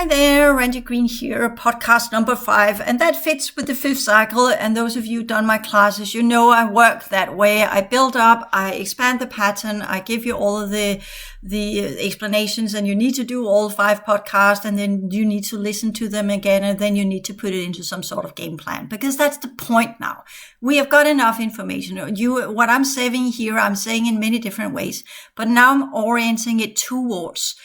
Hi there, Randy Green here, podcast number 5, and that fits with the 5th cycle. And those of you who've done my classes, you know I work that way. I build up, I expand the pattern, I give you all of the explanations, and you need to do all 5 podcasts, and then you need to listen to them again, and then you need to put it into some sort of game plan, because that's the point now. We have got enough information. What I'm saying here, I'm saying in many different ways, but now I'm orienting it towards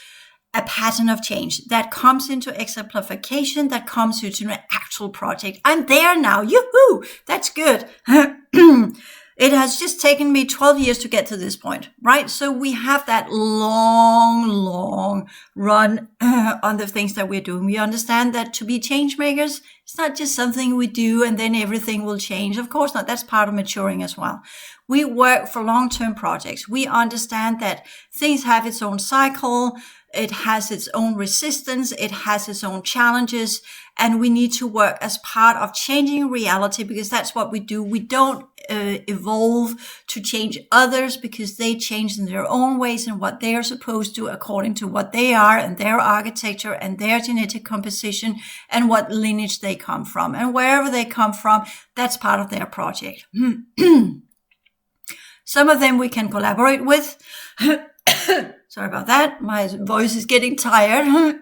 a pattern of change that comes into exemplification, that comes into an actual project. I'm there now. Yoo-hoo! That's good. It has just taken me 12 years to get to this point, right? So we have that long run on the things that we're doing. We understand that to be change makers, it's not just something we do and then everything will change. Of course not. That's part of maturing as well. We work for long-term projects. We understand that things have its own cycle. It has its own resistance. It has its own challenges. And we need to work as part of changing reality, because that's what we do. We don't evolve to change others because they change in their own ways and what they are supposed to according to what they are and their architecture and their genetic composition and what lineage they come from. And wherever they come from, that's part of their project. Some of them we can collaborate with. Sorry about that. My voice is getting tired.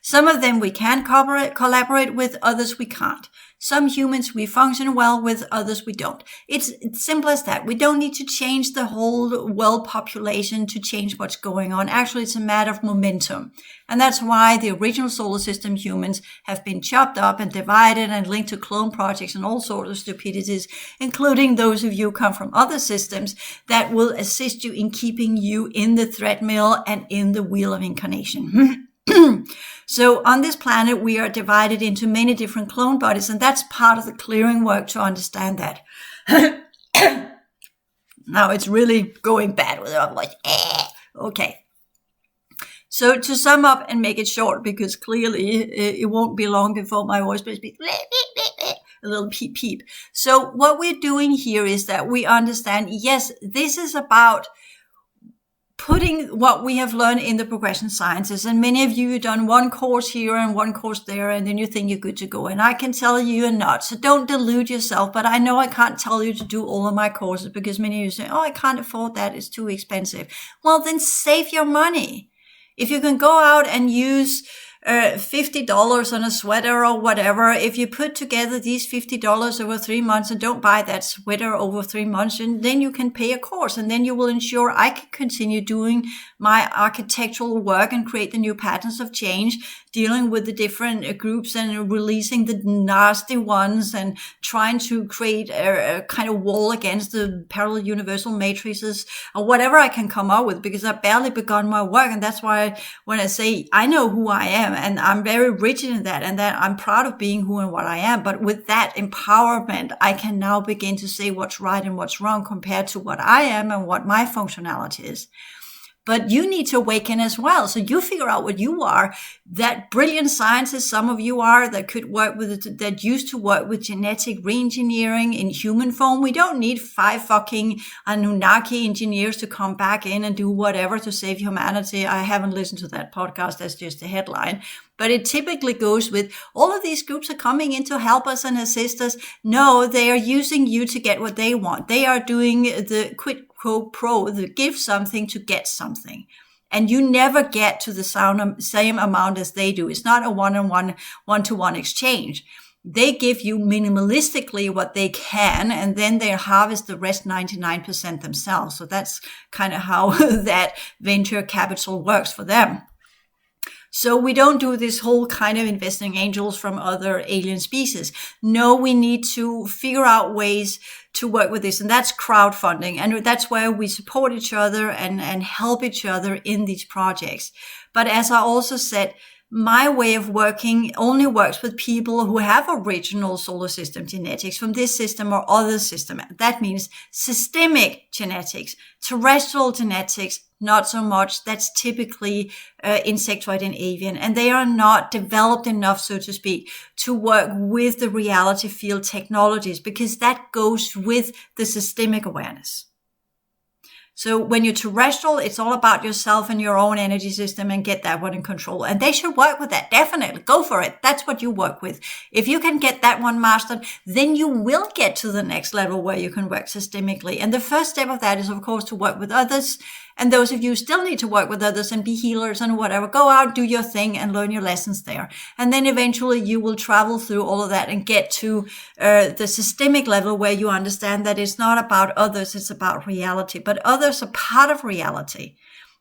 Some of them we can collaborate with, others we can't. Some humans we function well with, others we don't. It's simple as that. We don't need to change the whole world population to change what's going on. Actually, it's a matter of momentum. And that's why the original solar system humans have been chopped up and divided and linked to clone projects and all sorts of stupidities, including those of you who come from other systems that will assist you in keeping you in the treadmill and in the wheel of incarnation. So on this planet, we are divided into many different clone bodies, and that's part of the clearing work to understand that. Now it's really going bad with our voice. Okay. So to sum up and make it short, because clearly it won't be long before my voice will be a little peep peep. So what we're doing here is that we understand, yes, this is about putting what we have learned in the progression sciences. And many of you have done one course here and one course there, and then you think you're good to go. And I can tell you you're not. So don't delude yourself. But I know I can't tell you to do all of my courses, because many of you say, oh, I can't afford that. It's too expensive. Well, then save your money. If you can go out and use $50 on a sweater or whatever, if you put together these $50 over 3 months and don't buy that sweater over 3 months, and then you can pay a course, and then you will ensure I can continue doing my architectural work and create the new patterns of change, dealing with the different groups and releasing the nasty ones and trying to create a kind of wall against the parallel universal matrices or whatever I can come up with, because I've barely begun my work. And that's why when I say I know who I am, and I'm very rigid in that, and that I'm proud of being who and what I am. But with that empowerment, I can now begin to say what's right and what's wrong compared to what I am and what my functionality is. But you need to awaken as well. So you figure out what you are. That brilliant scientist some of you are that could work with, that used to work with genetic reengineering in human form. We don't need 5 fucking Anunnaki engineers to come back in and do whatever to save humanity. I haven't listened to that podcast. That's just a headline. But it typically goes with all of these groups are coming in to help us and assist us. No, they are using you to get what they want. They are doing the quid pro quo, the give something to get something. And you never get to the same amount as they do. It's not a one-to-one exchange. They give you minimalistically what they can, and then they harvest the rest 99% themselves. So that's kind of how that venture capital works for them. So we don't do this whole kind of investing angels from other alien species. No, we need to figure out ways to work with this. And that's crowdfunding. And that's where we support each other and help each other in these projects. But as I also said, my way of working only works with people who have original solar system genetics from this system or other system. That means systemic genetics, terrestrial genetics, not so much. That's typically insectoid and avian, and they are not developed enough, so to speak, to work with the reality field technologies, because that goes with the systemic awareness. So when you're terrestrial, it's all about yourself and your own energy system and get that one in control. And they should work with that. Definitely. Go for it. That's what you work with. If you can get that one mastered, then you will get to the next level where you can work systemically. And the first step of that is, of course, to work with others. And those of you who still need to work with others and be healers and whatever, go out, do your thing and learn your lessons there. And then eventually you will travel through all of that and get to the systemic level where you understand that it's not about others, it's about reality. But others are part of reality.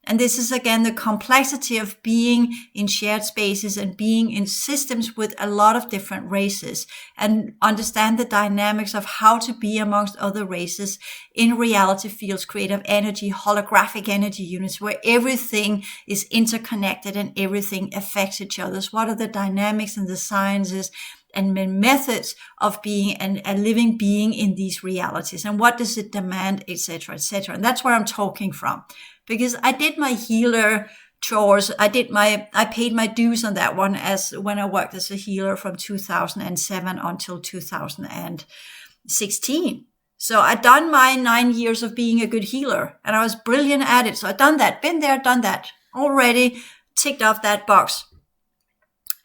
And this is, again, the complexity of being in shared spaces and being in systems with a lot of different races, and understand the dynamics of how to be amongst other races in reality fields, creative energy, holographic energy units, where everything is interconnected and everything affects each other. So what are the dynamics and the sciences and methods of being a living being in these realities? And what does it demand, etc., etc.? And that's where I'm talking from. Because I did my healer chores. I paid my dues on that one as when I worked as a healer from 2007 until 2016. So I'd done my 9 years of being a good healer, and I was brilliant at it. So I'd done that, been there, done that, already ticked off that box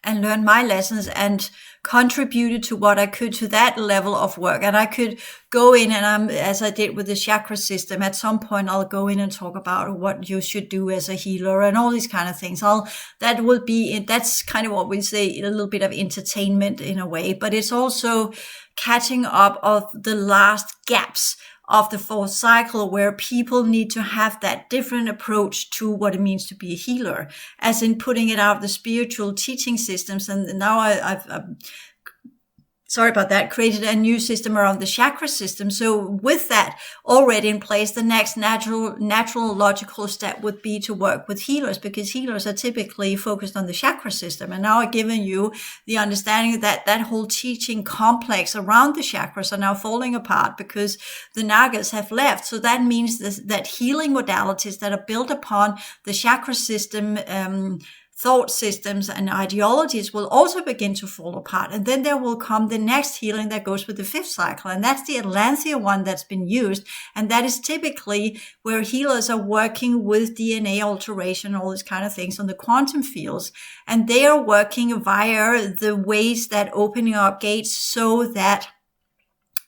and learned my lessons and contributed to what I could to that level of work. And I could go in and as I did with the chakra system, at some point I'll go in and talk about what you should do as a healer and all these kind of things. That's kind of what we say, a little bit of entertainment in a way, but it's also catching up of the last gaps of the fourth cycle, where people need to have that different approach to what it means to be a healer, as in putting it out of the spiritual teaching systems. And now I've created a new system around the chakra system. So with that already in place, the next natural logical step would be to work with healers, because healers are typically focused on the chakra system. And now I've given you the understanding that that whole teaching complex around the chakras are now falling apart because the Nagas have left. So that means that healing modalities that are built upon the chakra system, thought systems and ideologies will also begin to fall apart. And then there will come the next healing that goes with the fifth cycle. And that's the Atlantea one that's been used. And that is typically where healers are working with DNA alteration, all these kind of things on the quantum fields. And they are working via the ways that opening up gates, so that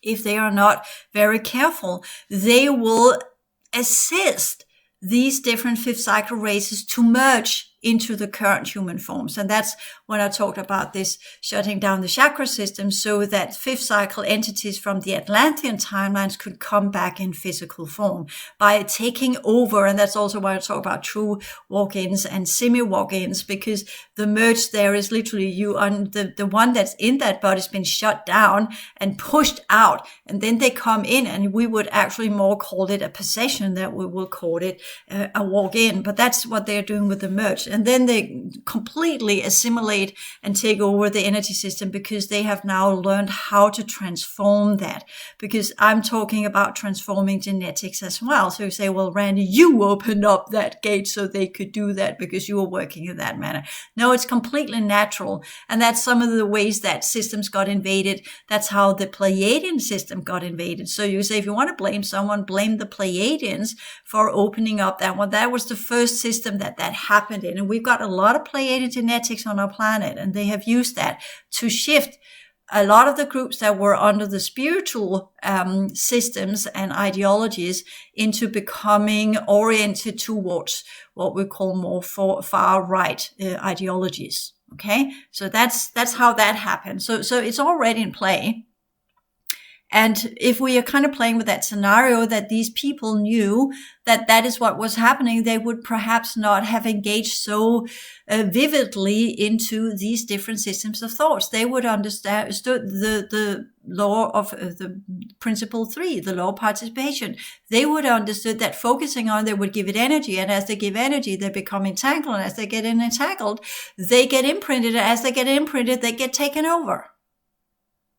if they are not very careful, they will assist these different fifth cycle races to merge into the current human forms. And that's when I talked about this shutting down the chakra system, so that fifth cycle entities from the Atlantean timelines could come back in physical form by taking over. And that's also why I talk about true walk-ins and semi-walk-ins, because the merge there is literally you on the one that's in that body's been shut down and pushed out, and then they come in, and we would actually more call it a possession, that we will call it a walk-in. But that's what they're doing with the merge. And then they completely assimilate and take over the energy system, because they have now learned how to transform that. Because I'm talking about transforming genetics as well. So you say, well, Randy, you opened up that gate so they could do that because you were working in that manner. No, it's completely natural. And that's some of the ways that systems got invaded. That's how the Pleiadian system got invaded. So you say, if you want to blame someone, blame the Pleiadians for opening up that one. That was the first system that happened in. And we've got a lot of Pleiadian genetics on our planet, and they have used that to shift a lot of the groups that were under the spiritual systems and ideologies into becoming oriented towards what we call more far right ideologies. Okay, so that's how that happened. So it's already in play. And if we are kind of playing with that scenario that these people knew that is what was happening, they would perhaps not have engaged so vividly into these different systems of thoughts. They would understand the law of the principle 3, the law of participation. They would have understood that focusing on, they would give it energy. And as they give energy, they become entangled. And as they get entangled, they get imprinted. And as they get imprinted, they get taken over.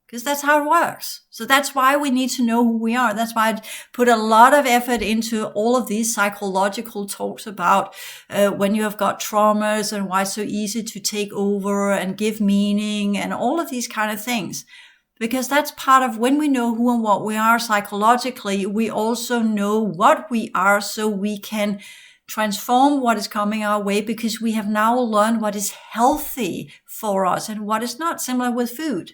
Because that's how it works. So that's why we need to know who we are. That's why I put a lot of effort into all of these psychological talks about when you have got traumas and why it's so easy to take over and give meaning and all of these kind of things. Because that's part of when we know who and what we are psychologically, we also know what we are, so we can transform what is coming our way, because we have now learned what is healthy for us and what is not, similar with food.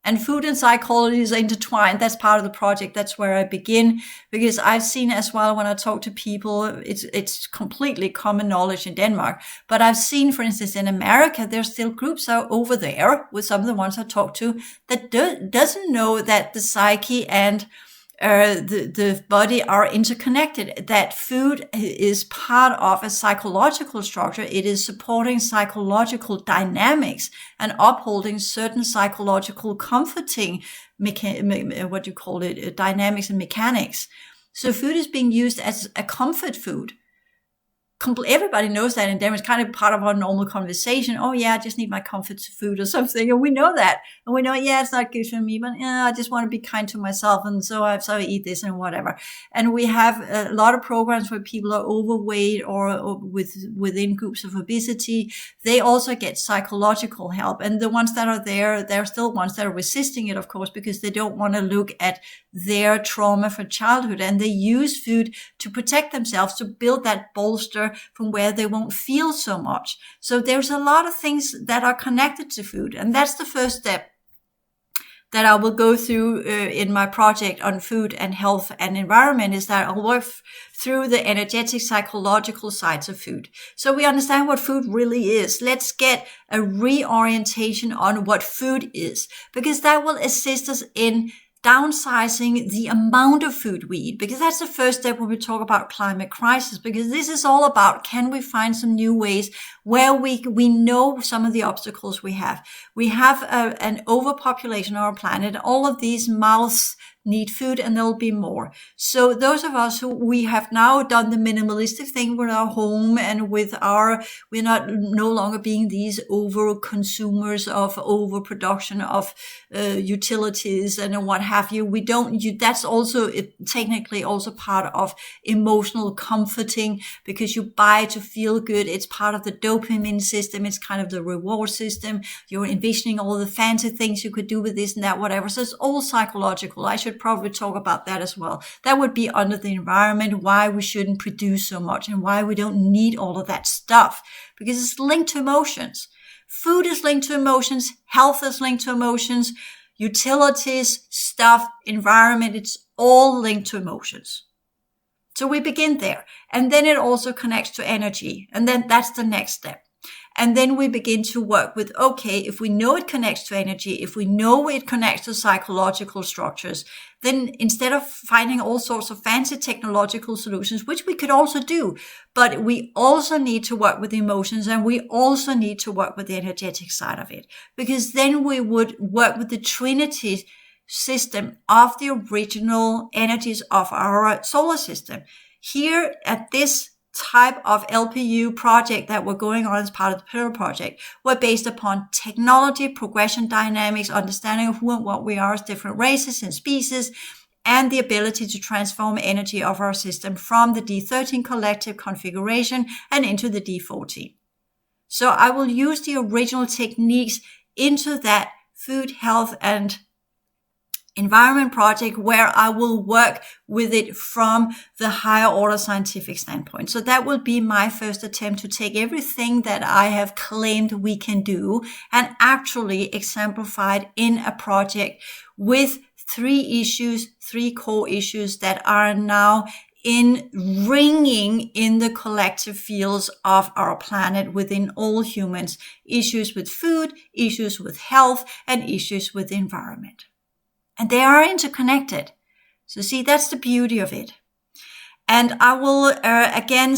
And food and psychology is intertwined. That's part of the project. That's where I begin, because I've seen as well when I talk to people, it's completely common knowledge in Denmark. But I've seen, for instance, in America, there's still groups out over there with some of the ones I talk to that doesn't know that the psyche and the body are interconnected, that food is part of a psychological structure. It is supporting psychological dynamics and upholding certain psychological comforting, dynamics and mechanics. So food is being used as a comfort food. Everybody knows that in Denmark. It's kind of part of our normal conversation. Oh yeah, I just need my comfort food or something. And we know that. And we know, yeah, it's not good for me, but I just want to be kind to myself. And so I eat this and whatever. And we have a lot of programs where people are overweight or within groups of obesity. They also get psychological help. And the ones that are there, they're still ones that are resisting it, of course, because they don't want to look at their trauma from childhood. And they use food to protect themselves, to build that bolster from where they won't feel so much. So there's a lot of things that are connected to food. And that's the first step that I will go through in my project on food and health and environment, is that I'll work through the energetic, psychological sides of food. So we understand what food really is. Let's get a reorientation on what food is, because that will assist us in downsizing the amount of food we eat, because that's the first step when we talk about climate crisis, because this is all about, can we find some new ways where we know some of the obstacles we have. We have an overpopulation on our planet. All of these mouths need food, and there'll be more. So those of us who we have now done the minimalistic thing with our home and with we're no longer being these over consumers of overproduction of utilities and what have you. That's also technically also part of emotional comforting, because you buy to feel good. It's part of the dopamine system. It's kind of the reward system. You're envisioning all the fancy things you could do with this and that, whatever. So it's all psychological. I should probably talk about that as well. That would be under the environment, why we shouldn't produce so much and why we don't need all of that stuff, because it's linked to emotions. Food is linked to emotions. Health is linked to emotions. Utilities, stuff, environment, it's all linked to emotions. So we begin there. And then it also connects to energy. And then that's the next step. And then we begin to work with, okay, if we know it connects to energy, if we know it connects to psychological structures, then instead of finding all sorts of fancy technological solutions, which we could also do, but we also need to work with emotions, and we also need to work with the energetic side of it, because then we would work with the Trinity system of the original energies of our solar system. Here at this type of LPU project that we're going on as part of the Pillar Project, we're based upon technology, progression dynamics, understanding of who and what we are as different races and species, and the ability to transform energy of our system from the D13 collective configuration and into the D14. So I will use the original techniques into that food, health, and environment project, where I will work with it from the higher order scientific standpoint. So that will be my first attempt to take everything that I have claimed we can do and actually exemplify it in a project with three core issues that are now ringing in the collective fields of our planet within all humans. Issues with food, issues with health, and issues with the environment. And they are interconnected. So see, that's the beauty of it. And I will, again,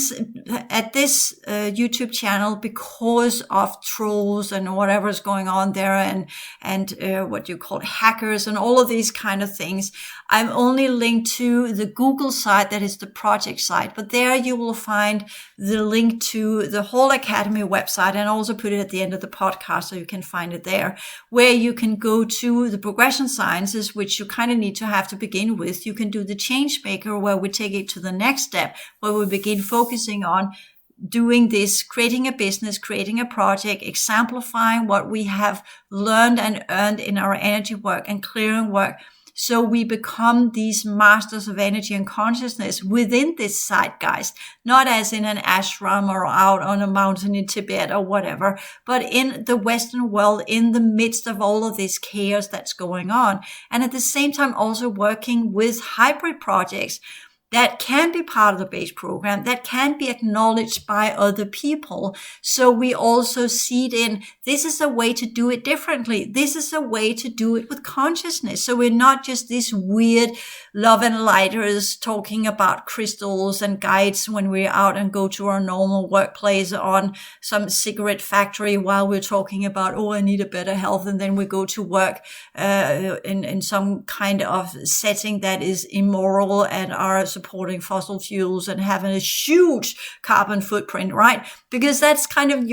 at this YouTube channel, because of trolls and whatever is going on there and what you call hackers and all of these kind of things, I'm only linked to the Google site that is the project site. But there you will find the link to the HAL Academy website, and also put it at the end of the podcast so you can find it there, where you can go to the progression sciences, which you kind of need to have to begin with. You can do the change maker, where we take it to the next step, where we begin focusing on doing this, creating a business, creating a project, exemplifying what we have learned and earned in our energy work and clearing work. So we become these masters of energy and consciousness within this zeitgeist, not as in an ashram or out on a mountain in Tibet or whatever, but in the Western world, in the midst of all of this chaos that's going on. And at the same time, also working with hybrid projects that can be part of the base program, that can be acknowledged by other people. So we also seed in, this is a way to do it differently. This is a way to do it with consciousness. So we're not just these weird love and lighters talking about crystals and guides when we're out and go to our normal workplace on some cigarette factory while we're talking about, oh, I need a better health. And then we go to work in some kind of setting that is immoral and are supporting fossil fuels and having a huge carbon footprint, right? Because that's kind of,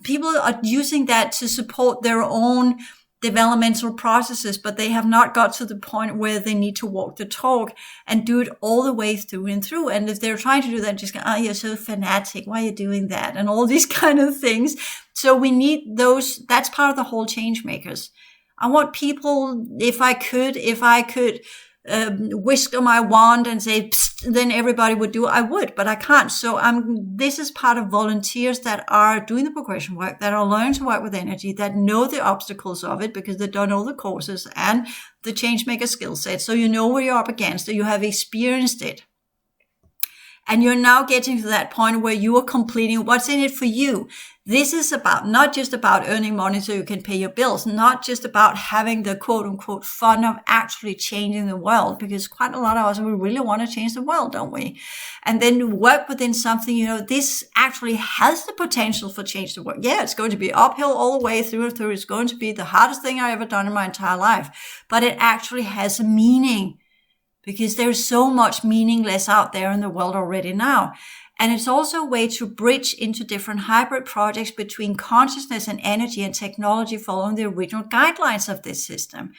people are using that to support their own developmental processes, but they have not got to the point where they need to walk the talk and do it all the way through and through. And if they're trying to do that, just go, oh, you're so fanatic. Why are you doing that? And all these kind of things. So we need those. That's part of the whole change makers. I want people, if I could whisk my wand and say, psst, then everybody would do it, I would, but I can't. So this is part of volunteers that are doing the progression work, that are learning to work with energy, that know the obstacles of it because they've done all the courses and the change maker skill set. So you know what you're up against, or you have experienced it. And you're now getting to that point where you are completing what's in it for you. This is about, not just about earning money so you can pay your bills, not just about having the quote unquote fun of actually changing the world, because quite a lot of us, we really want to change the world, don't we? And then work within something, this actually has the potential for change the world. Yeah, it's going to be uphill all the way through and through. It's going to be the hardest thing I've ever done in my entire life, but it actually has a meaning. Because there's so much meaningless out there in the world already now. And it's also a way to bridge into different hybrid projects between consciousness and energy and technology following the original guidelines of this system.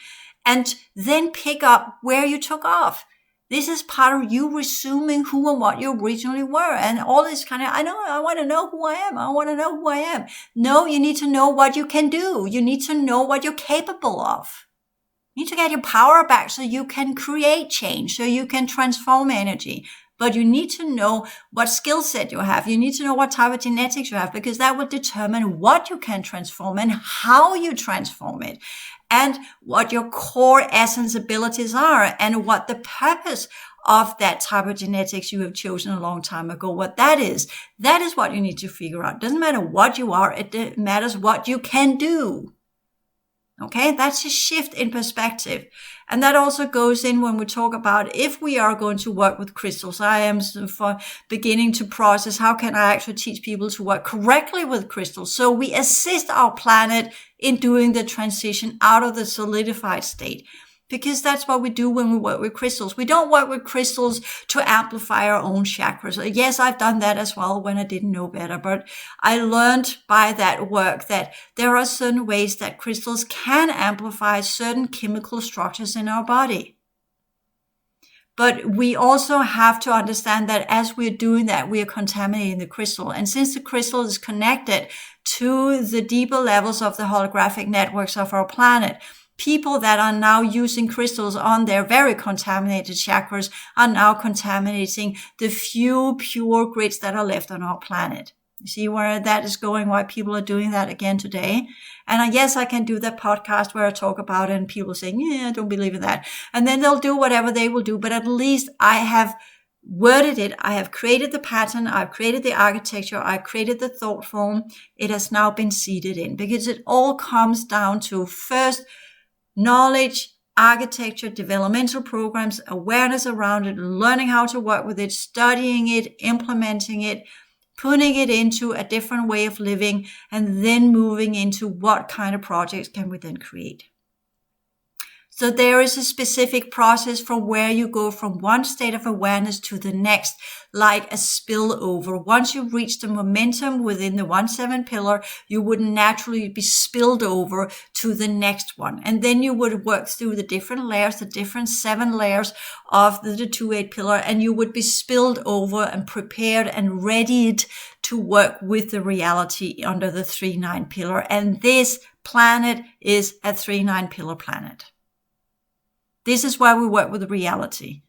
And then pick up where you took off. This is part of you resuming who and what you originally were. And all this kind of, I want to know who I am. I want to know who I am. No, you need to know what you can do. You need to know what you're capable of. You need to get your power back so you can create change, so you can transform energy. But you need to know what skill set you have. You need to know what type of genetics you have, because that will determine what you can transform and how you transform it, and what your core essence abilities are, and what the purpose of that type of genetics you have chosen a long time ago, what that is. That is what you need to figure out. It doesn't matter what you are. It matters what you can do. Okay, that's a shift in perspective. And that also goes in when we talk about if we are going to work with crystals. I am for beginning to process how can I actually teach people to work correctly with crystals. So we assist our planet in doing the transition out of the solidified state. Because that's what we do when we work with crystals. We don't work with crystals to amplify our own chakras. Yes, I've done that as well when I didn't know better, but I learned by that work that there are certain ways that crystals can amplify certain chemical structures in our body. But we also have to understand that as we're doing that, we are contaminating the crystal. And since the crystal is connected to the deeper levels of the holographic networks of our planet, people that are now using crystals on their very contaminated chakras are now contaminating the few pure grids that are left on our planet. You see where that is going, why people are doing that again today? And yes, I can do that podcast where I talk about it and people saying, yeah, I don't believe in that. And then they'll do whatever they will do. But at least I have worded it. I have created the pattern. I've created the architecture. I've created the thought form. It has now been seeded in, because it all comes down to first knowledge, architecture, developmental programs, awareness around it, learning how to work with it, studying it, implementing it, putting it into a different way of living, and then moving into what kind of projects can we then create. So there is a specific process from where you go from one state of awareness to the next, like a spillover. Once you reach the momentum within the 1-7 pillar, you would naturally be spilled over to the next one. And then you would work through the different layers, the different 7 layers of the 2-8 pillar, and you would be spilled over and prepared and readied to work with the reality under the 3-9 pillar. And this planet is a 3-9 pillar planet. This is why we work with the reality.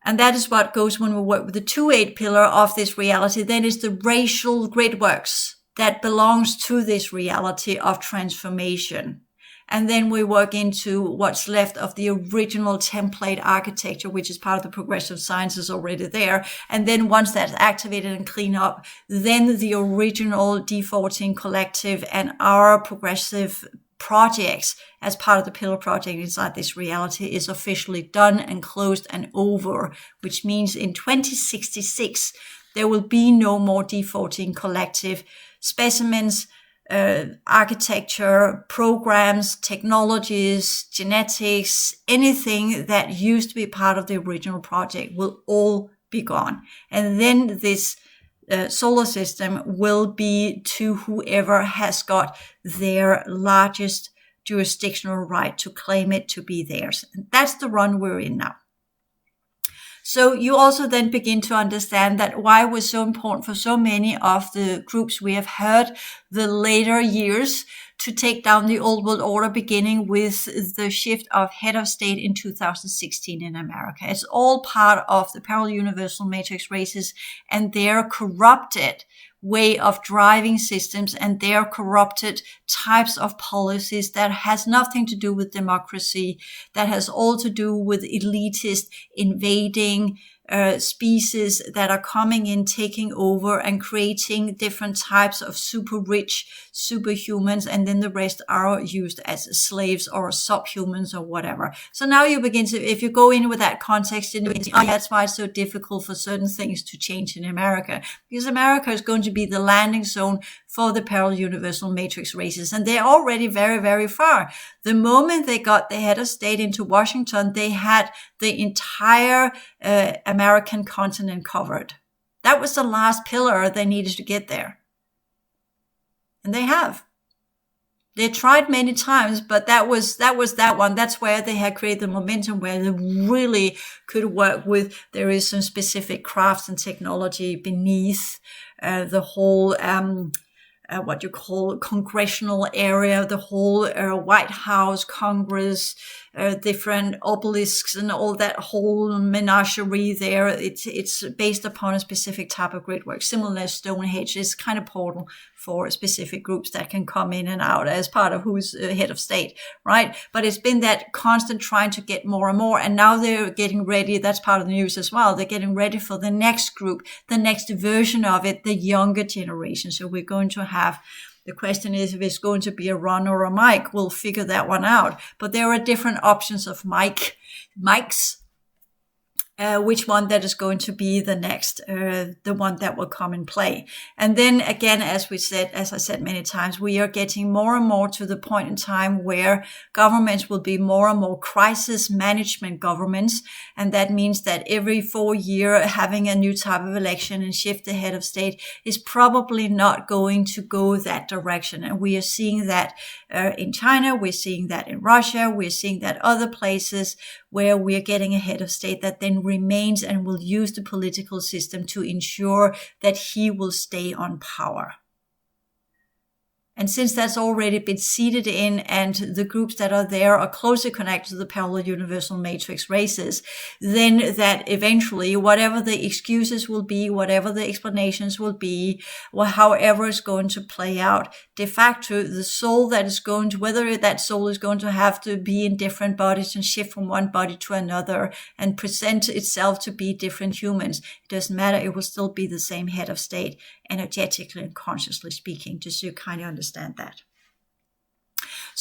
And that is what goes when we work with the 2-8 pillar of this reality. Then is the racial grid works that belongs to this reality of transformation. And then we work into what's left of the original template architecture, which is part of the progressive sciences already there. And then once that's activated and cleaned up, then the original D14 collective and our progressive projects as part of the pillar project inside this reality is officially done and closed and over, which means in 2066, there will be no more D14 collective specimens, architecture, programs, technologies, genetics, anything that used to be part of the original project will all be gone. And then this solar system will be to whoever has got their largest jurisdictional right to claim it to be theirs. And that's the run we're in now. So you also then begin to understand that why it was so important for so many of the groups we have heard the later years to take down the old world order, beginning with the shift of head of state in 2016 in America. It's all part of the parallel universal matrix races and their corrupted way of driving systems and their corrupted types of policies that has nothing to do with democracy, that has all to do with elitist invading species that are coming in, taking over and creating different types of super rich superhumans, and then the rest are used as slaves or subhumans or whatever. So now you begin to, if you go in with that context, you begin to, that's why it's so difficult for certain things to change in America, because America is going to be the landing zone for the parallel universal matrix races, and they're already very, very far. The moment they got the head of state into Washington, they had the entire American continent covered. That was the last pillar they needed to get there. And they have. They tried many times, but that was that one. That's where they had created the momentum where they really could work with. There is some specific crafts and technology beneath the whole what you call congressional area, the whole White House, Congress, different obelisks and all that whole menagerie there. It's based upon a specific type of grid work. Similar as Stonehenge is kind of portal for specific groups that can come in and out as part of who's head of state, right? But it's been that constant trying to get more and more. And now they're getting ready. That's part of the news as well. They're getting ready for the next group, the next version of it, the younger generation. So we're going to have, the question is if it's going to be a Ron or a Mike. We'll figure that one out. But there are different options of Mikes. Which one that is going to be the next, the one that will come in play. And then again, as I said many times, we are getting more and more to the point in time where governments will be more and more crisis management governments. And that means that every 4 years having a new type of election and shift the head of state is probably not going to go that direction. And we are seeing that in China, we're seeing that in Russia, we're seeing that other places where we're getting a head of state that then remains and will use the political system to ensure that he will stay on power. And since that's already been seeded in and the groups that are there are closely connected to the parallel universal matrix races, then that eventually, whatever the excuses will be, whatever the explanations will be, or however it's going to play out, de facto, the soul that is going to, whether that soul is going to have to be in different bodies and shift from one body to another and present itself to be different humans, it doesn't matter. It will still be the same head of state, energetically and consciously speaking, just so you kind of understand that.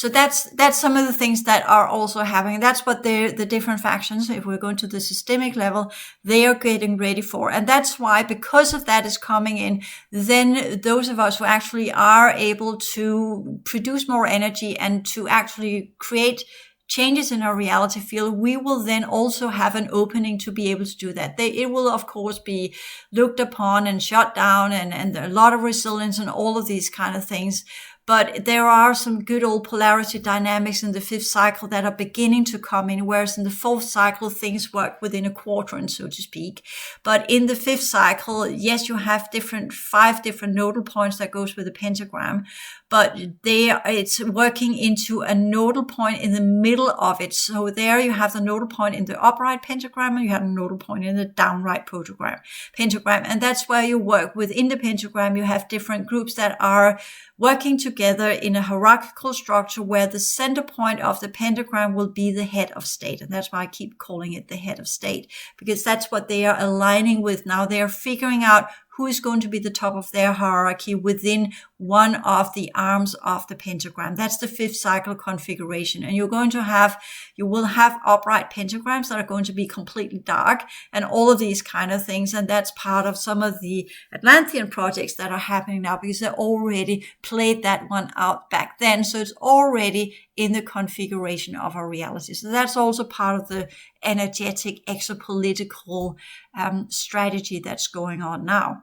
So that's some of the things that are also happening. That's what the different factions, if we're going to the systemic level, they are getting ready for. And that's why, because of that is coming in, then those of us who actually are able to produce more energy and to actually create changes in our reality field, we will then also have an opening to be able to do that. It will, of course, be looked upon and shut down and a lot of resilience and all of these kind of things. But there are some good old polarity dynamics in the fifth cycle that are beginning to come in, whereas in the fourth cycle, things work within a quadrant, so to speak. But in the fifth cycle, yes, you have 5 different nodal points that goes with the pentagram, but it's working into a nodal point in the middle of it. So there you have the nodal point in the upright pentagram, and you have a nodal point in the downright pentagram. And that's where you work within the pentagram. You have different groups that are working together in a hierarchical structure where the center point of the pentagram will be the head of state. And that's why I keep calling it the head of state, because that's what they are aligning with now. They are figuring out who is going to be the top of their hierarchy within one of the arms of the pentagram. That's the fifth cycle configuration. And you will have upright pentagrams that are going to be completely dark and all of these kind of things. And that's part of some of the Atlantean projects that are happening now, because they already played that one out back then. So it's already in the configuration of our reality. So that's also part of the energetic exopolitical strategy that's going on now.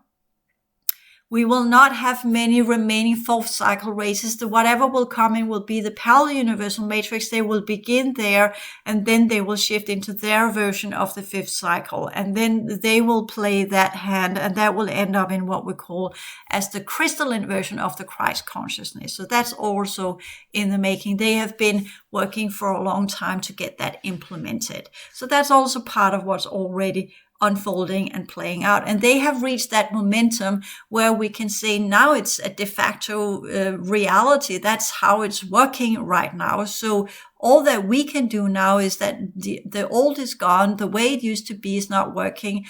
We will not have many remaining fourth cycle races. Whatever will come in will be the parallel universal matrix. They will begin there, and then they will shift into their version of the fifth cycle. And then they will play that hand, and that will end up in what we call as the crystalline version of the Christ consciousness. So that's also in the making. They have been working for a long time to get that implemented. So that's also part of what's already unfolding and playing out. And they have reached that momentum where we can say now it's a de facto reality. That's how it's working right now. So all that we can do now is that the old is gone. The way it used to be is not working.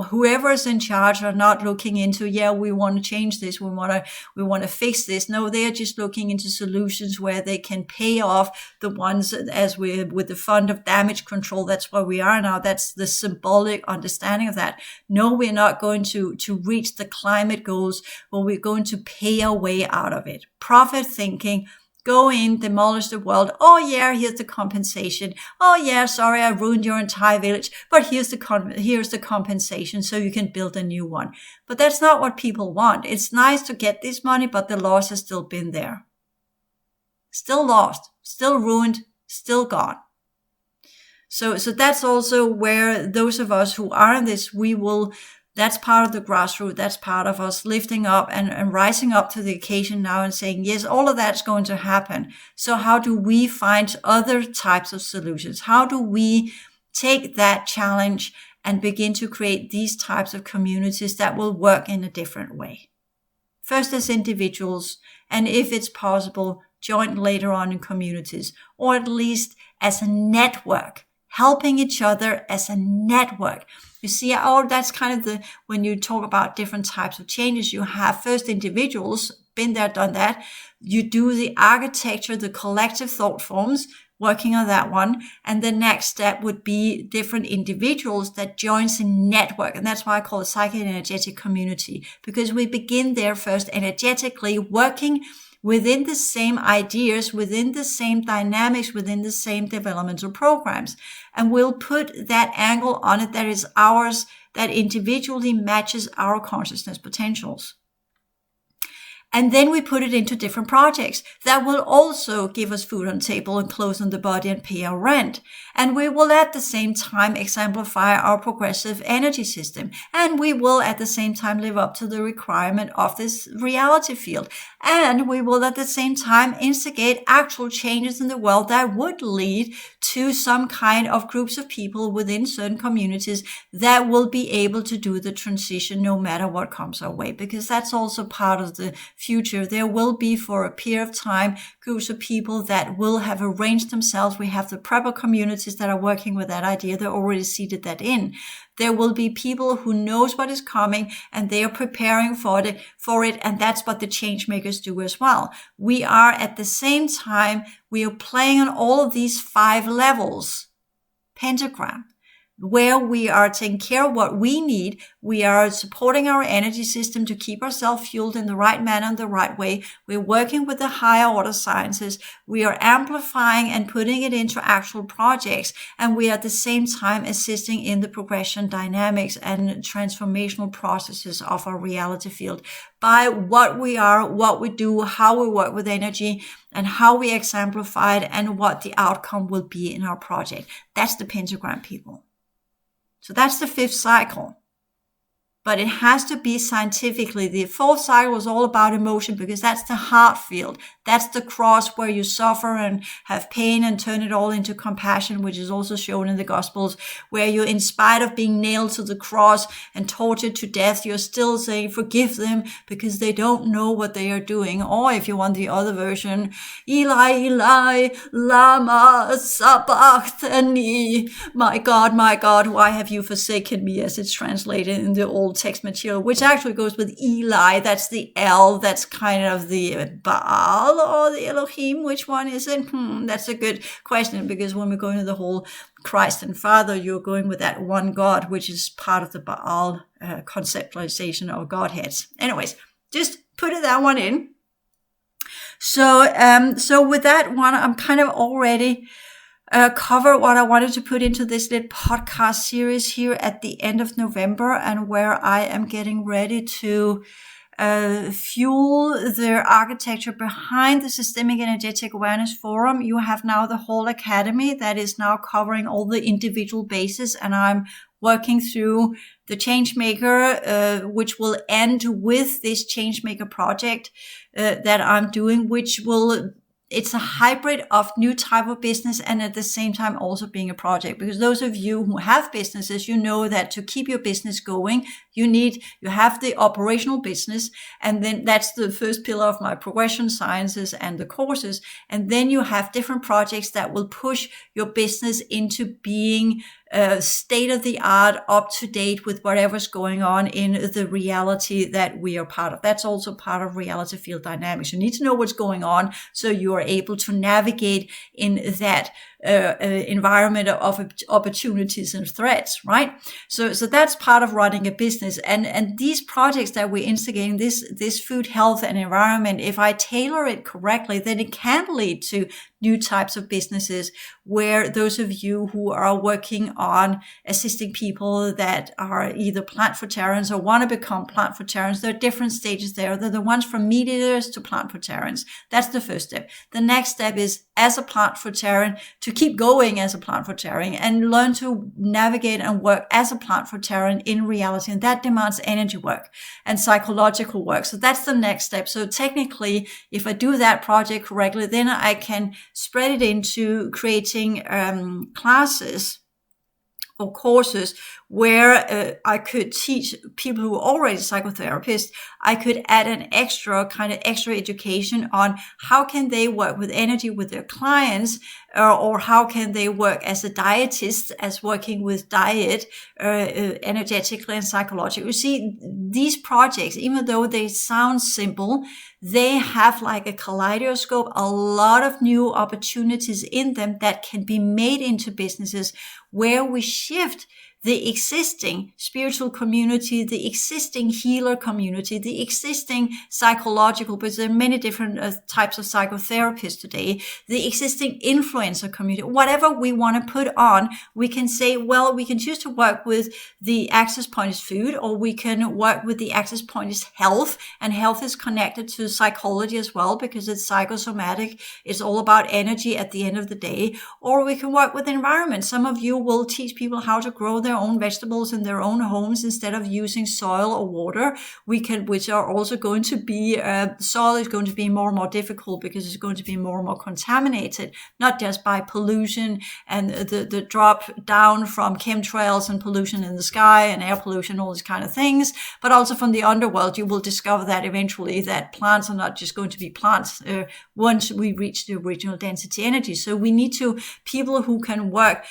Whoever is in charge are not looking into, we want to change this. We want to fix this. No, they are just looking into solutions where they can pay off the ones as with the fund of damage control. That's where we are now. That's the symbolic understanding of that. No, we're not going to reach the climate goals, but we're going to pay our way out of it. Profit thinking. Go in, demolish the world. Oh yeah, here's the compensation. Oh yeah, sorry, I ruined your entire village, but here's the compensation so you can build a new one. But that's not what people want. It's nice to get this money, but the loss has still been there. Still lost, still ruined, still gone. So that's also where those of us who are in this, that's part of the grassroots. That's part of us lifting up and rising up to the occasion now and saying, yes, all of that's going to happen. So how do we find other types of solutions? How do we take that challenge and begin to create these types of communities that will work in a different way? First as individuals, and if it's possible, join later on in communities, or at least as a network. Helping each other as a network. You see, that's kind of when you talk about different types of changes, you have first individuals, been there, done that. You do the architecture, the collective thought forms, working on that one. And the next step would be different individuals that joins a network. And that's why I call it psycho-energetic community, because we begin there first energetically working within the same ideas, within the same dynamics, within the same developmental programs. And we'll put that angle on it that is ours, that individually matches our consciousness potentials. And then we put it into different projects that will also give us food on the table and clothes on the body and pay our rent. And we will at the same time exemplify our progressive energy system. And we will at the same time live up to the requirement of this reality field. And we will at the same time instigate actual changes in the world that would lead to some kind of groups of people within certain communities that will be able to do the transition no matter what comes our way. Because that's also part of the future, there will be for a period of time groups of people that will have arranged themselves. We have the prepper communities that are working with that idea. They're already seeded that in. There will be people who knows what is coming and they are preparing for it. And that's what the change makers do as well. We are at the same time, we are playing on all of these 5 levels, pentagram, where we are taking care of what we need. We are supporting our energy system to keep ourselves fueled in the right manner and the right way. We're working with the higher order sciences. We are amplifying and putting it into actual projects. And we are at the same time assisting in the progression dynamics and transformational processes of our reality field by what we are, what we do, how we work with energy, and how we exemplify it, and what the outcome will be in our project. That's the pentagram, people. So that's the 5th cycle. But it has to be scientifically. The 4th cycle is all about emotion because that's the heart field. That's the cross where you suffer and have pain and turn it all into compassion, which is also shown in the Gospels, where you, in spite of being nailed to the cross and tortured to death, you're still saying, forgive them because they don't know what they are doing. Or if you want the other version, Eli, Eli, lama sabachthani. My God, why have you forsaken me, as it's translated in the Old text material, which actually goes with Eli. That's the L. That's kind of the Baal or the Elohim. Which one is it? That's a good question, because when we go into the whole Christ and Father, you're going with that one God, which is part of the Baal conceptualization of Godheads. Anyways, just put that one in. So with that one, I'm kind of already cover what I wanted to put into this little podcast series here at the end of November, and where I am getting ready to fuel the architecture behind the Systemic Energetic Awareness Forum. You have now the whole academy that is now covering all the individual bases, and I'm working through the Changemaker, which will end with this Changemaker project that I'm doing, which will, it's a hybrid of new type of business and at the same time also being a project. Because those of you who have businesses, you know that to keep your business going, you have the operational business. And then that's the first pillar of my progression sciences and the courses. And then you have different projects that will push your business into being state of the art, up to date with whatever's going on in the reality that we are part of. That's also part of reality field dynamics. You need to know what's going on so you are able to navigate in that environment of opportunities and threats, right? So that's part of running a business. And these projects that we're instigating, this food, health, and environment, if I tailor it correctly, then it can lead to new types of businesses, where those of you who are working on assisting people that are either plant fruitarians or want to become plant fruitarians, there are different stages there. They're the ones from meat eaters to plant fruitarians. That's the first step. The next step is, as a plant fruitarian, to keep going as a plant fruitarian and learn to navigate and work as a plant fruitarian in reality. And that demands energy work and psychological work. So that's the next step. So technically, if I do that project correctly, then I can spread it into creating classes or courses where I could teach people who are already psychotherapists. I could add an extra education on how can they work with energy with their clients, or how can they work as a dietist, as working with diet, energetically and psychologically. You see, these projects, even though they sound simple, they have like a kaleidoscope, a lot of new opportunities in them that can be made into businesses where we shift the existing spiritual community, the existing healer community, the existing psychological, because there are many different types of psychotherapists today, the existing influencer community, whatever we want to put on, we can say, well, we can choose to work with the access point is food, or we can work with the access point is health, and health is connected to psychology as well, because it's psychosomatic. It's all about energy at the end of the day. Or we can work with environment. Some of you will teach people how to grow their own vegetables in their own homes instead of using soil or water. Which are also going to be, soil is going to be more and more difficult because it's going to be more and more contaminated, not just by pollution and the drop down from chemtrails and pollution in the sky and air pollution, all these kind of things, but also from the underworld. You will discover that eventually that plants are not just going to be plants once we reach the original density energy. So we need people who can work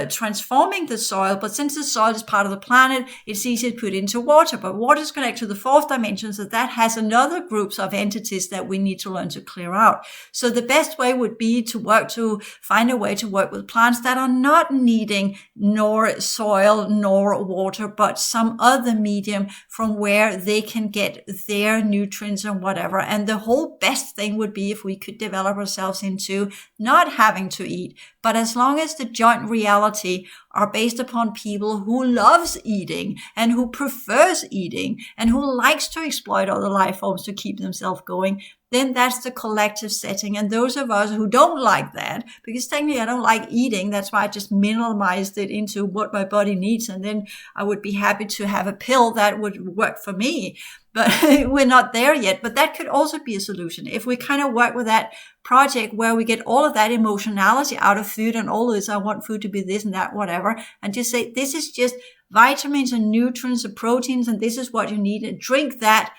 transforming the soil, but since the soil is part of the planet, it's easy to put into water, but water is connected to the fourth dimension, so that has another groups of entities that we need to learn to clear out. So the best way would be to find a way to work with plants that are not needing nor soil nor water, but some other medium from where they can get their nutrients and whatever. And the whole best thing would be if we could develop ourselves into not having to eat, but as long as the joint reality are based upon people who loves eating and who prefers eating and who likes to exploit other life forms to keep themselves going, then that's the collective setting. And those of us who don't like that, because technically I don't like eating, that's why I just minimalized it into what my body needs, and then I would be happy to have a pill that would work for me. But we're not there yet. But that could also be a solution. If we kind of work with that project where we get all of that emotionality out of food and all this, I want food to be this and that, whatever, and just say, this is just vitamins and nutrients and proteins, and this is what you need, and drink that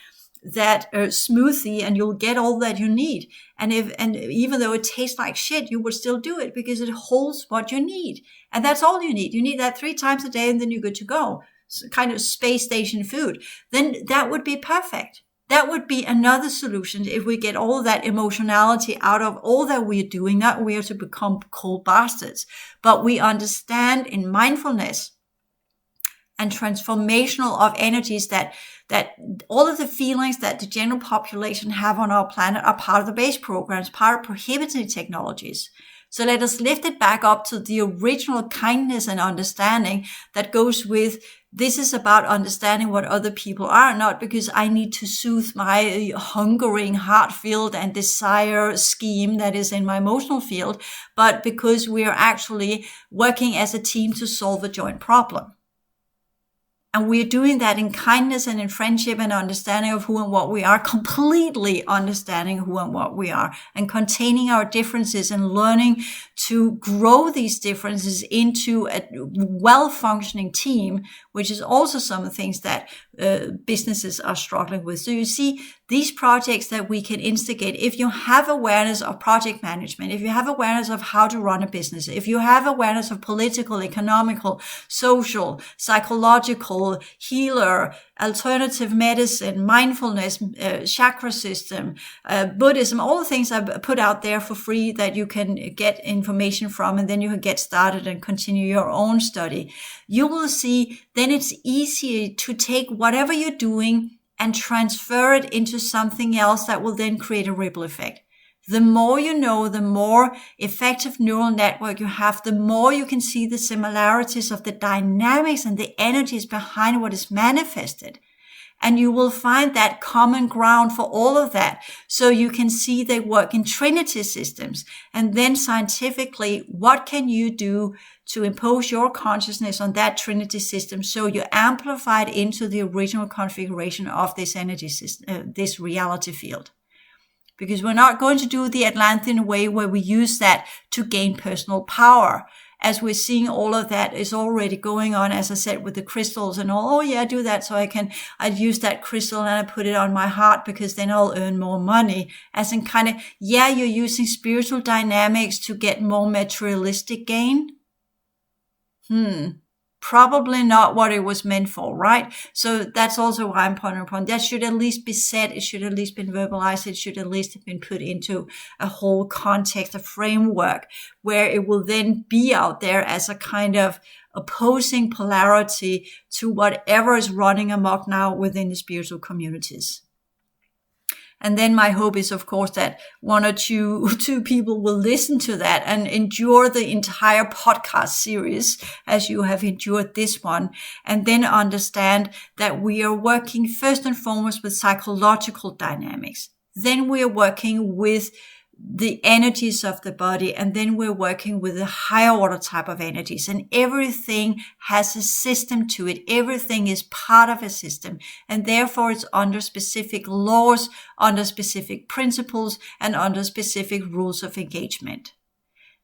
smoothie and you'll get all that you need. And even though it tastes like shit, you will still do it because it holds what you need. And that's all you need. You need that 3 times a day and then you're good to go. Kind of space station food, then that would be perfect. That would be another solution if we get all that emotionality out of all that we're doing. Not we are to become cold bastards, but we understand in mindfulness and transformational of energies that all of the feelings that the general population have on our planet are part of the base programs, part of prohibited technologies. So let us lift it back up to the original kindness and understanding that goes with, this is about understanding what other people are, not because I need to soothe my hungering heart field and desire scheme that is in my emotional field, but because we are actually working as a team to solve a joint problem. And we're doing that in kindness and in friendship and understanding of who and what we are, completely understanding who and what we are, and containing our differences and learning to grow these differences into a well-functioning team, which is also some of the things that businesses are struggling with. So you see, these projects that we can instigate, if you have awareness of project management, if you have awareness of how to run a business, if you have awareness of political, economical, social, psychological, healer, alternative medicine, mindfulness, chakra system, Buddhism, all the things I put out there for free that you can get information from, and then you can get started and continue your own study. You will see then it's easier to take whatever you're doing and transfer it into something else that will then create a ripple effect. The more you know, the more effective neural network you have, the more you can see the similarities of the dynamics and the energies behind what is manifested. And you will find that common ground for all of that. So you can see they work in trinity systems. And then scientifically, what can you do to impose your consciousness on that trinity system so you amplify it into the original configuration of this energy system, this reality field? Because we're not going to do the Atlantean way where we use that to gain personal power. As we're seeing, all of that is already going on, as I said, with the crystals and all. Oh yeah, I do that so I'd use that crystal and I put it on my heart because then I'll earn more money. As in kind of, yeah, you're using spiritual dynamics to get more materialistic gain. Probably not what it was meant for, right? So that's also why I'm pondering upon that. Should at least be said. It should at least been verbalized. It should at least have been put into a whole context, a framework where it will then be out there as a kind of opposing polarity to whatever is running amok now within the spiritual communities. And then my hope is, of course, that one or two people will listen to that and endure the entire podcast series as you have endured this one, and then understand that we are working first and foremost with psychological dynamics. Then we are working with the energies of the body, and then we're working with a higher order type of energies, and everything has a system to it. Everything is part of a system, and therefore it's under specific laws, under specific principles, and under specific rules of engagement.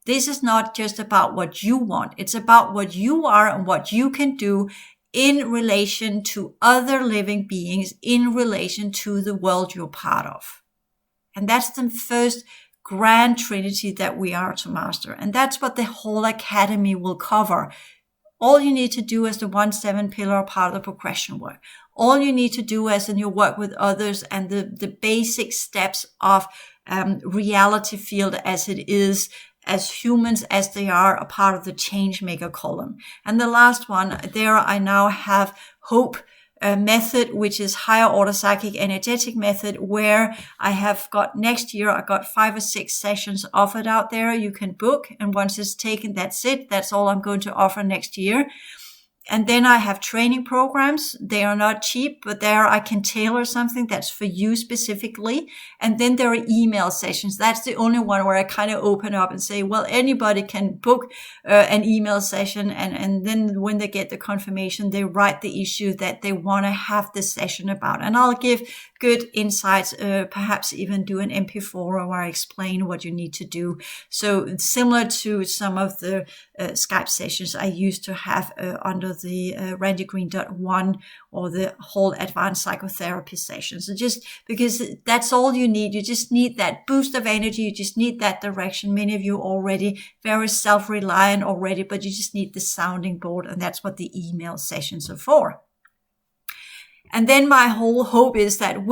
This is not just about what you want. It's about what you are and what you can do in relation to other living beings, in relation to the world you're part of. And that's the first grand trinity that we are to master. And that's what the whole academy will cover. All you need to do as the 1-7 pillar part of the progression work. All you need to do as in your work with others and the basic steps of reality field as it is, as humans as they are a part of the change maker column. And the last one, there I now have hope method, which is higher order psychic energetic method, where I have got next year, I got 5 or 6 sessions offered out there. You can book, and once it's taken, that's it. That's all I'm going to offer next year. And then I have training programs. They are not cheap, but there I can tailor something that's for you specifically. And then there are email sessions. That's the only one where I kind of open up and say, well, anybody can book an email session. And then when they get the confirmation, they write the issue that they want to have this session about. And I'll give good insights, perhaps even do an MP4 where I explain what you need to do. So similar to some of the Skype sessions I used to have under the randygreen.1 or the whole advanced psychotherapy sessions. So just because that's all you need. You just need that boost of energy. You just need that direction. Many of you already very self-reliant already, but you just need the sounding board. And that's what the email sessions are for. And then my whole hope is that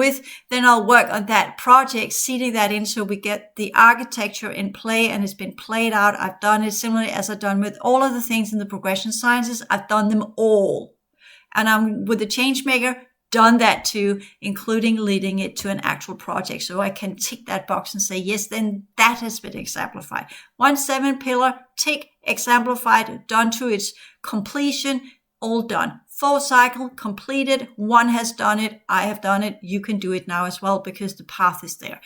then I'll work on that project, seeding that in so we get the architecture in play and it's been played out. I've done it similarly as I've done with all of the things in the progression sciences. I've done them all. And I'm with the Changemaker, done that too, including leading it to an actual project. So I can tick that box and say, yes, then that has been exemplified. 1-7 pillar, tick, exemplified, done to its completion, all done. 4 cycle completed. 1 has done it. I have done it. You can do it now as well because the path is there.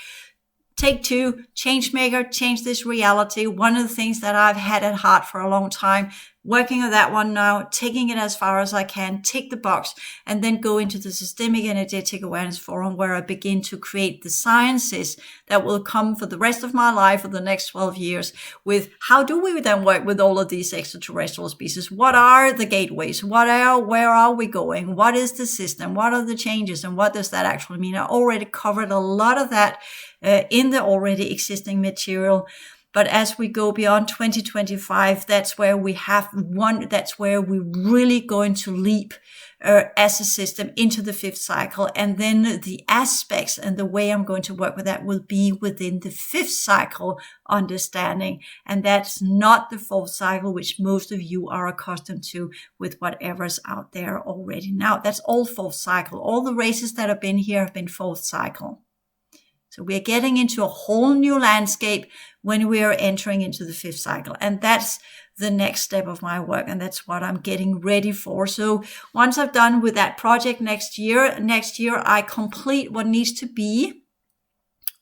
Take 2, Changemaker, change this reality. One of the things that I've had at heart for a long time, working on that one now, taking it as far as I can, tick the box, and then go into the Systemic Energetic Awareness Forum where I begin to create the sciences that will come for the rest of my life for the next 12 years with how do we then work with all of these extraterrestrial species? What are the gateways? Where are we going? What is the system? What are the changes? And what does that actually mean? I already covered a lot of that in the already existing material. But as we go beyond 2025, that's where we that's where we're really going to leap as a system into the 5th cycle. And then the aspects and the way I'm going to work with that will be within the 5th cycle understanding. And that's not the 4th cycle, which most of you are accustomed to with whatever's out there already. Now, that's all 4th cycle. All the races that have been here have been 4th cycle. So we're getting into a whole new landscape when we are entering into the 5th cycle. And that's the next step of my work. And that's what I'm getting ready for. So once I've done with that project next year I complete what needs to be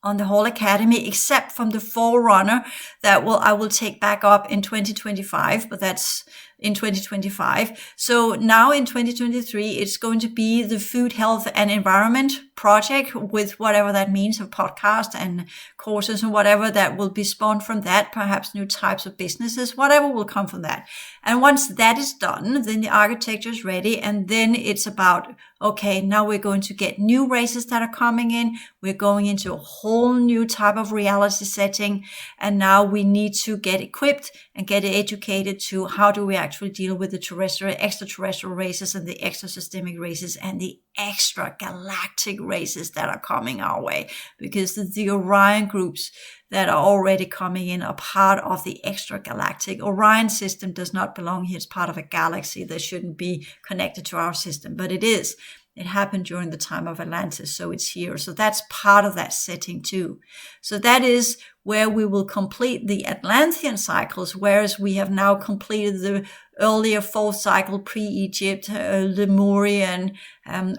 on the whole academy, except from the forerunner that I will take back up in 2025, but that's in 2025. So now in 2023, it's going to be the food, health and environment project with whatever that means of podcast and courses and whatever that will be spawned from that, perhaps new types of businesses, whatever will come from that. And once that is done, then the architecture is ready. And then it's about, okay, now we're going to get new races that are coming in. We're going into a whole new type of reality setting. And now we need to get equipped and get educated to how do we actually deal with the extraterrestrial races and the extra-systemic races and the extra-galactic races that are coming our way, because the Orion groups that are already coming in are part of the extra-galactic. Orion system does not belong here. It's part of a galaxy that shouldn't be connected to our system, but it is. It happened during the time of Atlantis, so it's here. So that's part of that setting too. So that is where we will complete the Atlantean cycles, whereas we have now completed the earlier fourth cycle, pre-Egypt, Lemurian,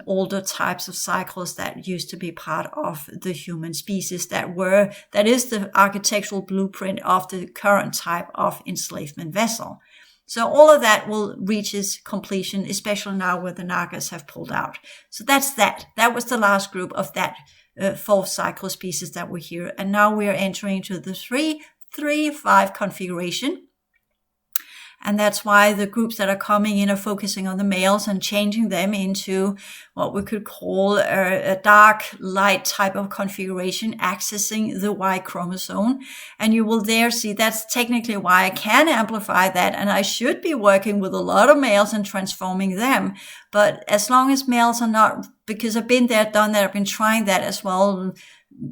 older types of cycles that used to be part of the human species that is the architectural blueprint of the current type of enslavement vessel. So all of that will reach its completion, especially now where the Nagas have pulled out. So that's that. That was the last group of that fourth cycle species that were here. And now we are entering into the 3-3-5 configuration. And that's why the groups that are coming in are focusing on the males and changing them into what we could call a dark light type of configuration, accessing the Y chromosome. And you will there see that's technically why I can amplify that. And I should be working with a lot of males and transforming them. But as long as males are not, because I've been there, done that, I've been trying that as well,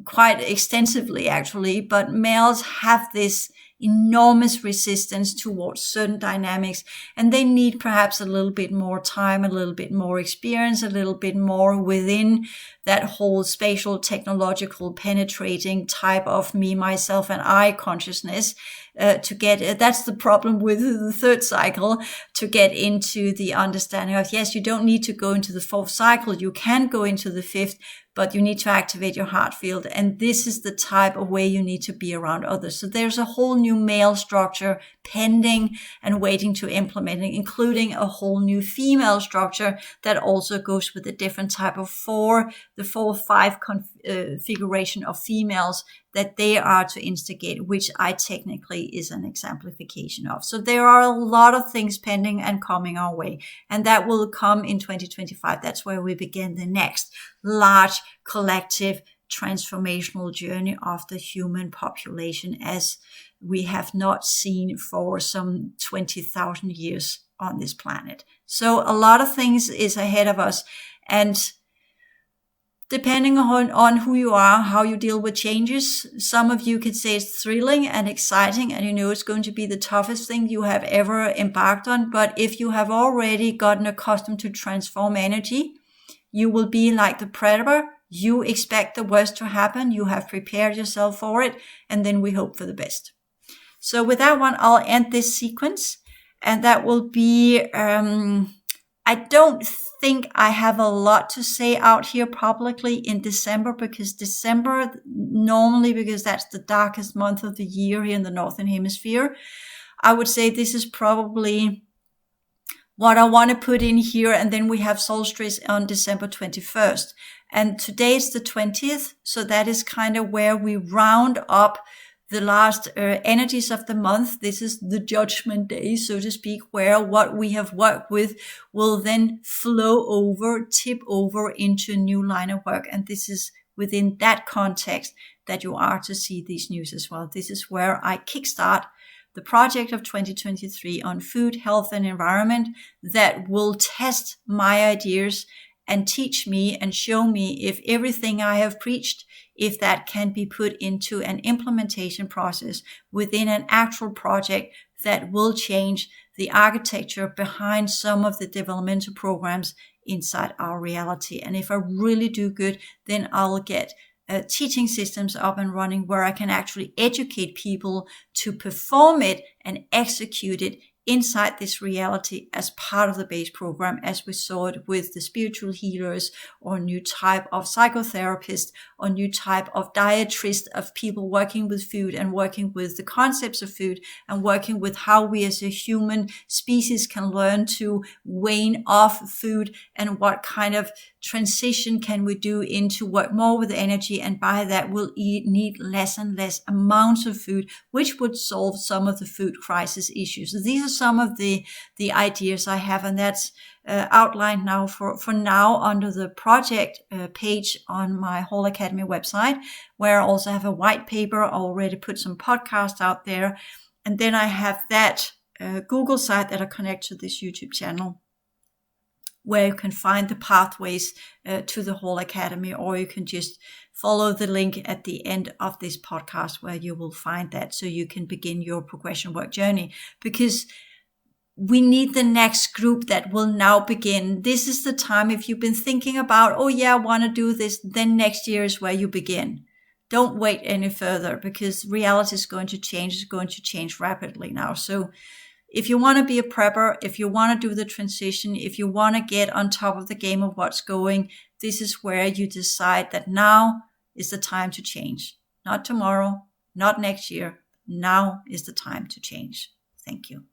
quite extensively actually, but males have this enormous resistance towards certain dynamics, and they need perhaps a little bit more time, a little bit more experience, a little bit more within that whole spatial technological penetrating type of me, myself, and I consciousness to get, that's the problem with the third cycle, to get into the understanding of, yes, you don't need to go into the fourth cycle, you can go into the fifth, but you need to activate your heart field. And this is the type of way you need to be around others. So there's a whole new male structure pending and waiting to implement, including a whole new female structure that also goes with a different type of the 4-5 configuration of females that they are to instigate, which I technically is an exemplification of. So there are a lot of things pending and coming our way, and that will come in 2025. That's where we begin the next large collective transformational journey of the human population as we have not seen for some 20,000 years on this planet. So a lot of things is ahead of us, and depending on who you are, how you deal with changes, some of you could say it's thrilling and exciting, and you know it's going to be the toughest thing you have ever embarked on. But if you have already gotten accustomed to transform energy, you will be like the predator. You expect the worst to happen. You have prepared yourself for it, and then we hope for the best. So with that one, I'll end this sequence, and that will be, I don't think I have a lot to say out here publicly in December, because December, normally because that's the darkest month of the year here in the Northern Hemisphere, I would say this is probably what I want to put in here. And then we have solstice on December 21st. And today is the 20th. So that is kind of where we round up the last energies of the month. This is the judgment day, so to speak, where what we have worked with will then flow over, tip over into a new line of work. And this is within that context that you are to see these news as well. This is where I kickstart the project of 2023 on food, health, and environment that will test my ideas and teach me and show me if everything I have preached, if that can be put into an implementation process within an actual project that will change the architecture behind some of the developmental programs inside our reality. And if I really do good, then I'll get teaching systems up and running where I can actually educate people to perform it and execute it inside this reality as part of the base program, as we saw it with the spiritual healers or new type of psychotherapist or new type of dietist, of people working with food and working with the concepts of food and working with how we as a human species can learn to wane off food and what kind of transition can we do into work more with energy, and by that we'll need less and less amounts of food, which would solve some of the food crisis issues. So these are some of the ideas I have, and that's outlined now for now under the project page on my HAL Academy website, where I also have a white paper. I already put some podcasts out there, and then I have that Google site that I connect to this YouTube channel, where you can find the pathways to the HAL Academy, or you can just follow the link at the end of this podcast where you will find that, so you can begin your progression work journey. Because we need the next group that will now begin. This is the time, if you've been thinking about, oh yeah, I want to do this, then next year is where you begin. Don't wait any further, because reality is going to change. It's going to change rapidly now. So if you want to be a prepper, if you want to do the transition, if you want to get on top of the game of what's going, this is where you decide that now is the time to change. Not tomorrow, not next year. Now is the time to change. Thank you.